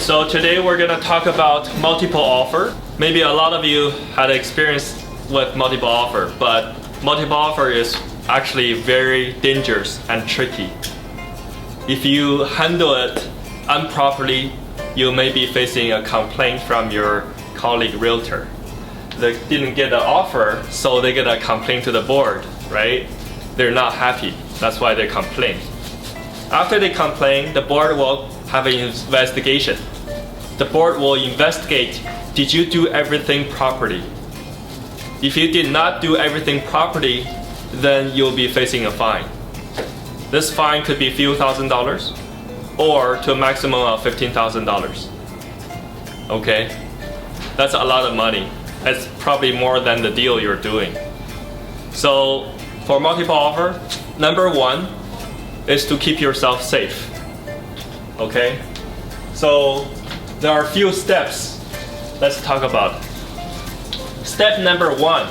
So today we're gonna talk about multiple offer. Maybe a lot of you had experience with multiple offer, but multiple offer is actually very dangerous and tricky. If you handle it improperly, you may be facing a complaint from your colleague realtor. They didn't get an offer, so they get a complaint to the board, right? They're not happy, that's why they complain. After they complain, the board will have an investigation. The board will investigate, did you do everything properly? If you did not do everything properly, then you'll be facing a fine. This fine could be a few $1,000s or to a maximum of $15,000. Okay? That's a lot of money. It's probably more than the deal you're doing. So for multiple offer, number one is to keep yourself safe. Okay? So there are a few steps let's talk about. Step number one,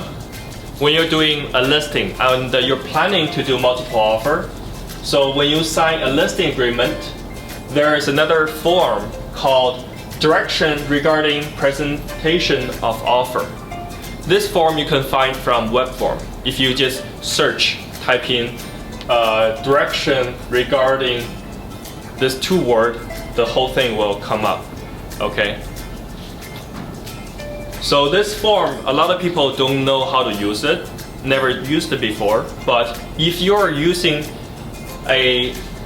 when you're doing a listing and you're planning to do multiple offer, so when you sign a listing agreement, there is another form called Direction Regarding Presentation of Offer. This form you can find from web form. If you just search, type in direction regarding this two word, the whole thing will come up. Okay? So this form, a lot of people don't know how to use it, never used it before, but if you're using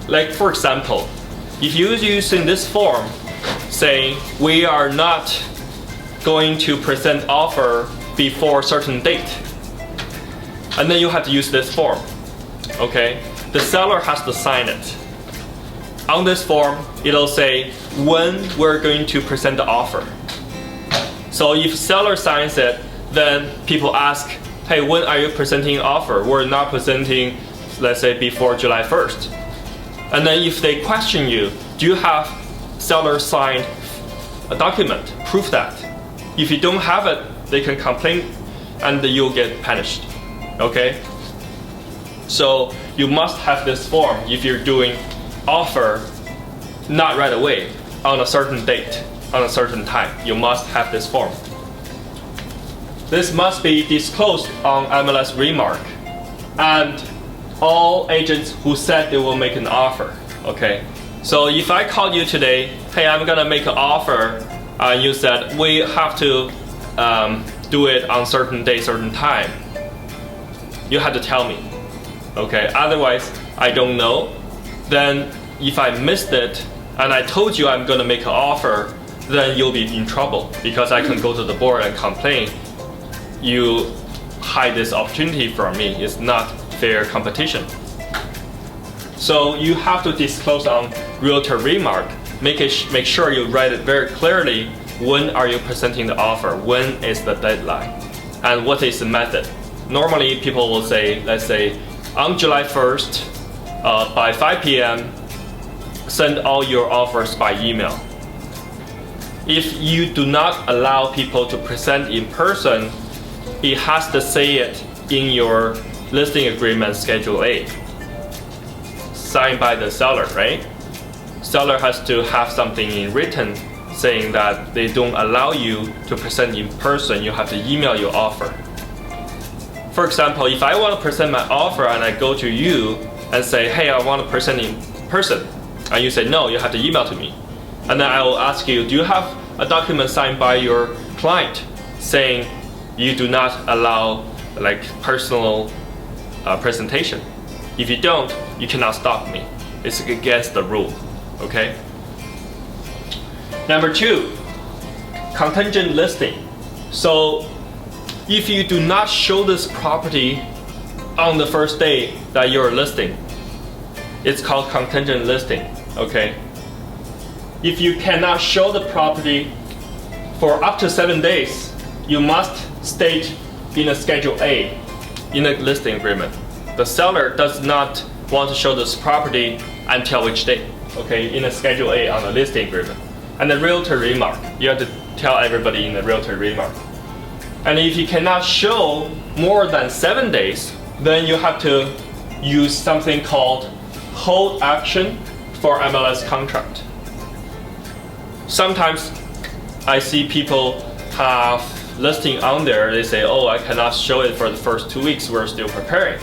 like for example, if you're using this form saying we are not going to present offer before a certain date, and then you have to use this form, okay? The seller has to sign it. On this form, it'll say when we're going to present the offer. So if seller signs it, then people ask, hey, when are you presenting an offer? We're not presenting, let's say, before July 1st. And then if they question you, do you have seller signed a document? Prove that. If you don't have it, they can complain and you'll get punished. Okay? So you must have this form if you're doing offer not right away, on a certain date, on a certain time. You must have this form. This must be disclosed on MLS Remark and all agents who said they will make an offer. Okay? So if I called you today, hey, I'm gonna make an offer, and you said we have to do it on certain day, certain time, you have to tell me. Okay? Otherwise, I don't know. Then if I missed it and I told you I'm gonna make an offer, then you'll be in trouble because I can go to the board and complain. You hide this opportunity from me. It's not fair competition. So you have to disclose on Realtor Remark. Make sure you write it very clearly. When are you presenting the offer? When is the deadline? And what is the method? Normally people will say, let's say, on July 1st, by 5 p.m., send all your offers by email. If you do not allow people to present in person, it has to say it in your listing agreement Schedule A, signed by the seller, right? Seller has to have something in written saying that they don't allow you to present in person, you have to email your offer. For example, if I want to present my offer and I go to you and say, hey, I want to present in person, and you say, no, you have to email to me. And then I will ask you, do you have a document signed by your client saying you do not allow like personal presentation? If you don't, you cannot stop me. It's against the rule, okay? Number two, contingent listing. So if you do not show this property on the first day that you're listing, it's called contingent listing, okay? If you cannot show the property for up to 7 days, you must state in a Schedule A in a listing agreement. The seller does not want to show this property until which date, okay, in a Schedule A on the listing agreement. And the Realtor Remark, you have to tell everybody in the Realtor Remark. And if you cannot show more than 7 days, then you have to use something called hold action for MLS contract. sometimes I see people have listing on there, they say, oh, I cannot show it for the first 2 weeks, we're still preparing.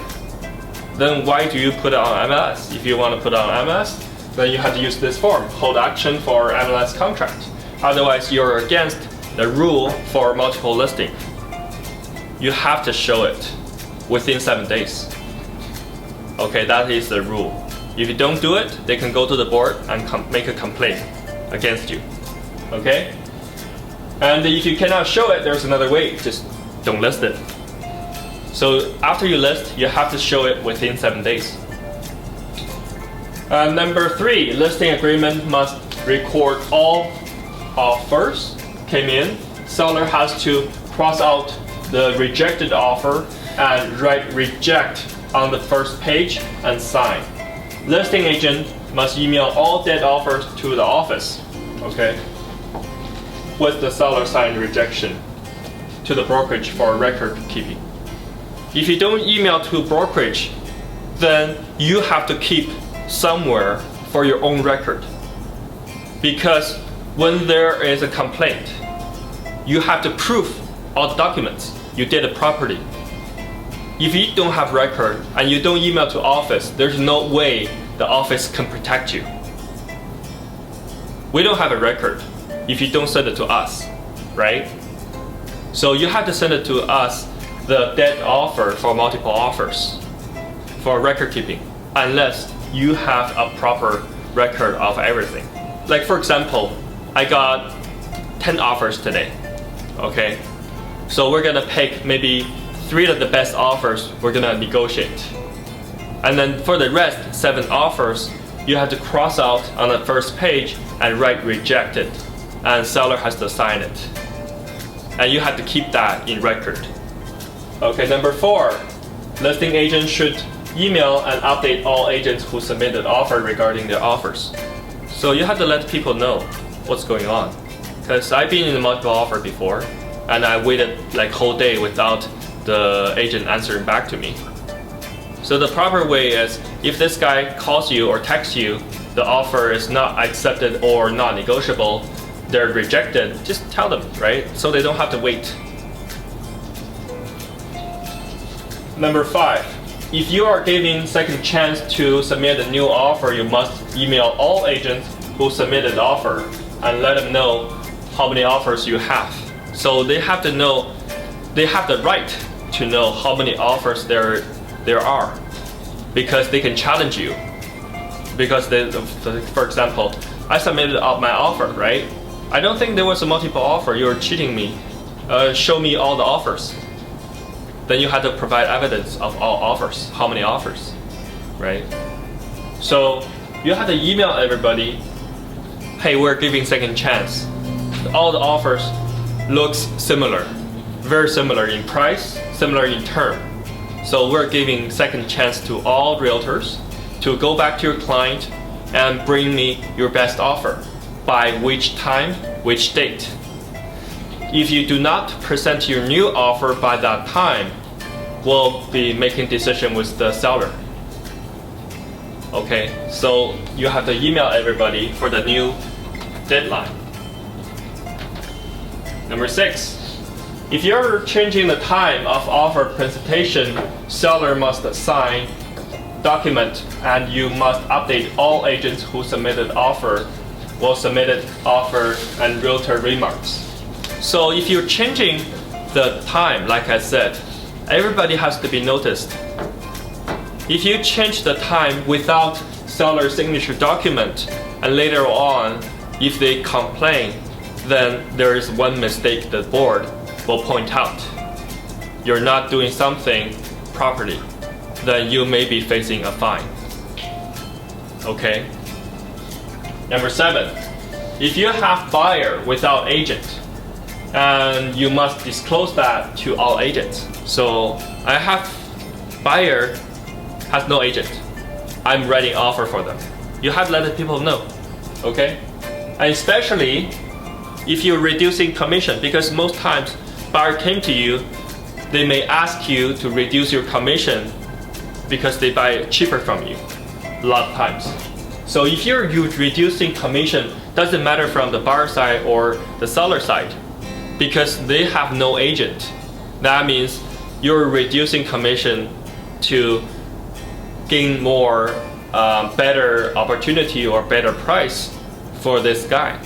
Then why do you put it on MLS? If you want to put it on MLS, then you have to use this form, hold action for MLS contract. Otherwise, you're against the rule for multiple listing. You have to show it within 7 days. Okay, that is the rule. If you don't do it, they can go to the board and make a complaint against you. Okay? And if you cannot show it, there's another way, just don't list it. So after you list, you have to show it within 7 days. Number 3, listing agreement must record all offers came in. Seller has to cross out the rejected offer and write reject on the first page and sign. Listing agent must email all dead offers to the office, okay, with the seller signed rejection to the brokerage for record keeping. If you don't email to brokerage, then you have to keep somewhere for your own record. Because when there is a complaint, you have to prove all the documents you did it properly. If you don't have record and you don't email to office, there's no way the office can protect you. We don't have a record if you don't send it to us, right? So you have to send it to us, the dead offer for multiple offers for record keeping, unless you have a proper record of everything. Like for example, I got 10 offers today, okay? So we're gonna pick maybe 3 of the best offers we're gonna negotiate. And then for the rest, 7 offers, you have to cross out on the first page and write rejected, and seller has to sign it. And you have to keep that in record. Okay, number 4, listing agent should email and update all agents who submitted offer regarding their offers. So you have to let people know what's going on. Because I've been in a multiple offer before, and I waited like whole day without the agent answering back to me. So the proper way is, if this guy calls you or texts you, the offer is not accepted or not negotiable, they're rejected, just tell them, right? So they don't have to wait. Number 5, if you are giving second chance to submit a new offer, you must email all agents who submitted the offer and let them know how many offers you have. So they have to know, they have the right to know how many offers there are, because they can challenge you. Because they, for example, I submitted my offer, right? I don't think there was a multiple offer, you're cheating me. Show me all the offers. Then you have to provide evidence of all offers, how many offers, right? So you have to email everybody, hey, we're giving second chance. All the offers looks similar, very similar in price, similar in term. So we're giving second chance to all realtors to go back to your client and bring me your best offer. By which time, which date. If you do not present your new offer by that time, we'll be making decision with the seller. Okay, so you have to email everybody for the new deadline. Number 6, if you're changing the time of offer presentation, seller must sign document and you must update all agents who submitted offer, will submitted offer and realtor remarks. So if you're changing the time, like I said, everybody has to be noticed. If you change the time without seller signature document, and later on, if they complain, then there is one mistake the board will point out. You're not doing something properly, then you may be facing a fine. Okay? Number 7, if you have buyer without agent, and you must disclose that to all agents. So I have buyer has no agent. I'm writing offer for them. You have to let the people know, okay? And especially if you're reducing commission, because most times buyer came to you, they may ask you to reduce your commission because they buy cheaper from you, a lot of times. So if you're reducing commission, doesn't matter from the buyer side or the seller side, because they have no agent. That means you're reducing commission to gain more better opportunity or better price for this guy.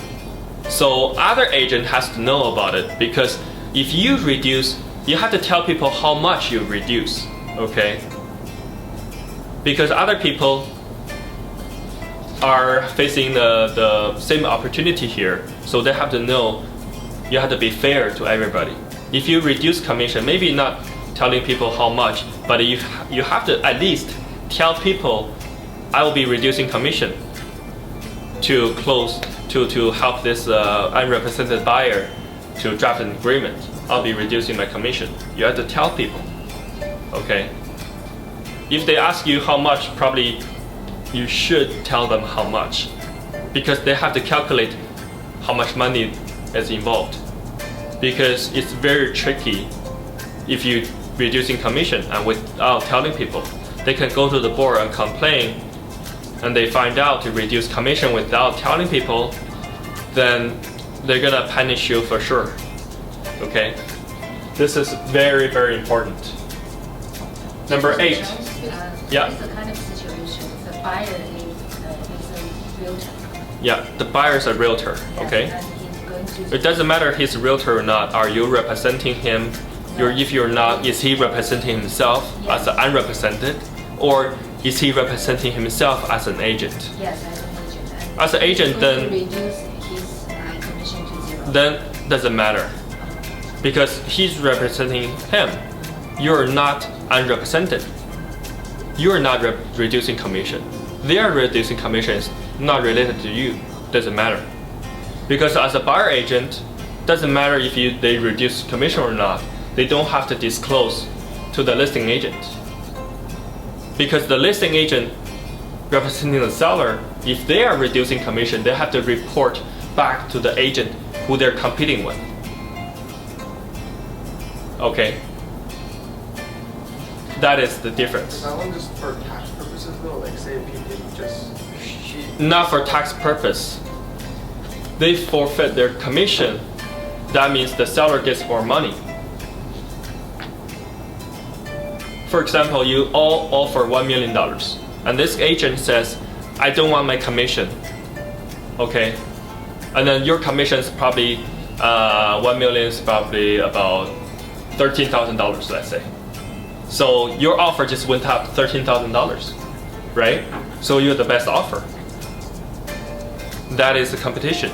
So other agent has to know about it, because if you reduce, you have to tell people how much you reduce, okay? Because other people are facing the same opportunity here, so they have to know, you have to be fair to everybody. If you reduce commission, maybe not telling people how much, but you have to at least tell people, I will be reducing commission to help this unrepresented buyer to draft an agreement. I'll be reducing my commission. You have to tell people, okay? If they ask you how much, probably you should tell them how much, because they have to calculate how much money is involved. Because it's very tricky if you reducing commission and without telling people. They can go to the board and complain, and they find out to reduce commission without telling people, then they're gonna punish you for sure. Okay? This is very, very important. Number 8. Yeah. It's the kind of situation the buyer is a realtor. Yeah, the buyer is a realtor. Okay. And he's going to. It doesn't matter if he's a realtor or not. Are you representing him? If you're not, is he representing himself as an unrepresented, or is he representing himself as an agent? Yes, as an agent. And As an agent, he's then going to reduce his commission to 0. then doesn't matter, because he's representing him. You're not unrepresented. You're not reducing commission. They are reducing commission. Is not related to you. Doesn't matter, because as a buyer agent, doesn't matter if they reduce commission or not. They don't have to disclose to the listing agent, because the listing agent representing the seller, if they are reducing commission, they have to report back to the agent who they're competing with. Okay, that is the difference. Is that one just for tax purposes though? Like say people just Not for tax purpose. They forfeit their commission. That means the seller gets more money. For example, you all offer $1 million, and this agent says, I don't want my commission. Okay, and then your commission is probably 1 million is probably about $13,000, let's say. So your offer just went up $13,000, right? So you're the best offer. That is the competition,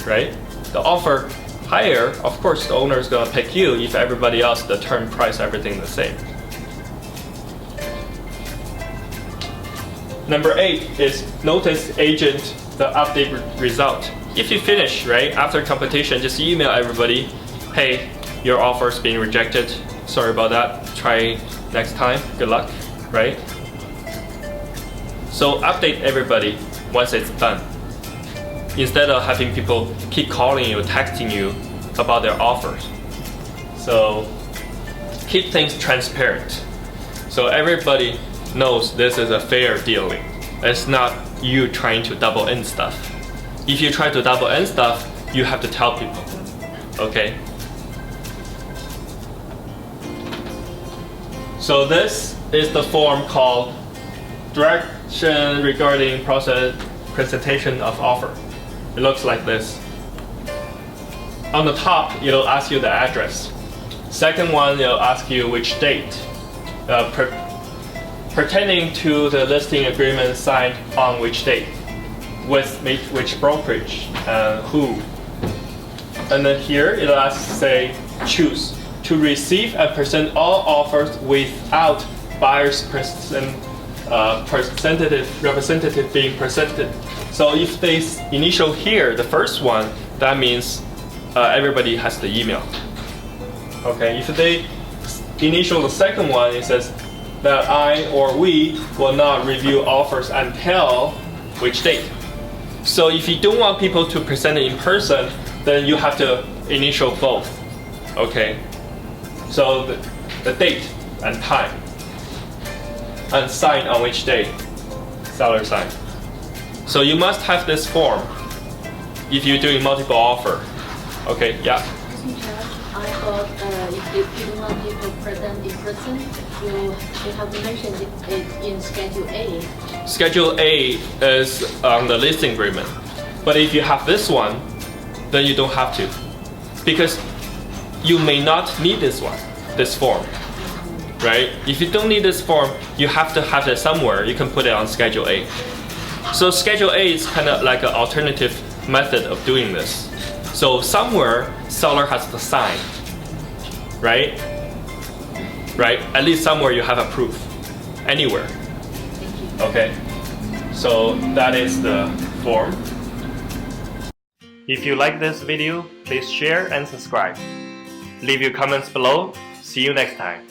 right? The offer higher, of course, the owner is gonna pick you. If everybody else, the term price, everything the same. Number 8 is notice agent the update result. If you finish, right, after competition, just email everybody, hey, your offer's being rejected. Sorry about that. Try next time. Good luck, right? So update everybody once it's done, instead of having people keep calling you, texting you about their offers. So keep things transparent, so everybody knows this is a fair dealing. It's not you trying to double in stuff. If you try to double in stuff, you have to tell people, okay? So this is the form called Direction Regarding Presentation of Offer. It looks like this. On the top, it'll ask you the address. Second one, it'll ask you which date. Pertaining to the listing agreement signed on which date, with which brokerage, who. And then here it'll ask, say, choose to receive and present all offers without buyer's representative being presented. So if they initial here, the first one, that means everybody has the email. Okay, if they initial the second one, it says that I or we will not review offers until which date. So if you don't want people to present it in person, then you have to initial both. Okay, so the date and time, and sign on which day, seller sign. So you must have this form if you're doing multiple offer. Okay, yeah. I thought if you do want people present in person, you have to mention it in Schedule A. Schedule A is on the listing agreement. But if you have this one, then you don't have to. Because you may not need this one, this form. Right? If you don't need this form, you have to have it somewhere. You can put it on Schedule A. So Schedule A is kind of like an alternative method of doing this. So somewhere, seller has to sign, right? Right? At least somewhere you have a proof. Anywhere. Okay? So that is the form. If you like this video, please share and subscribe. Leave your comments below. See you next time.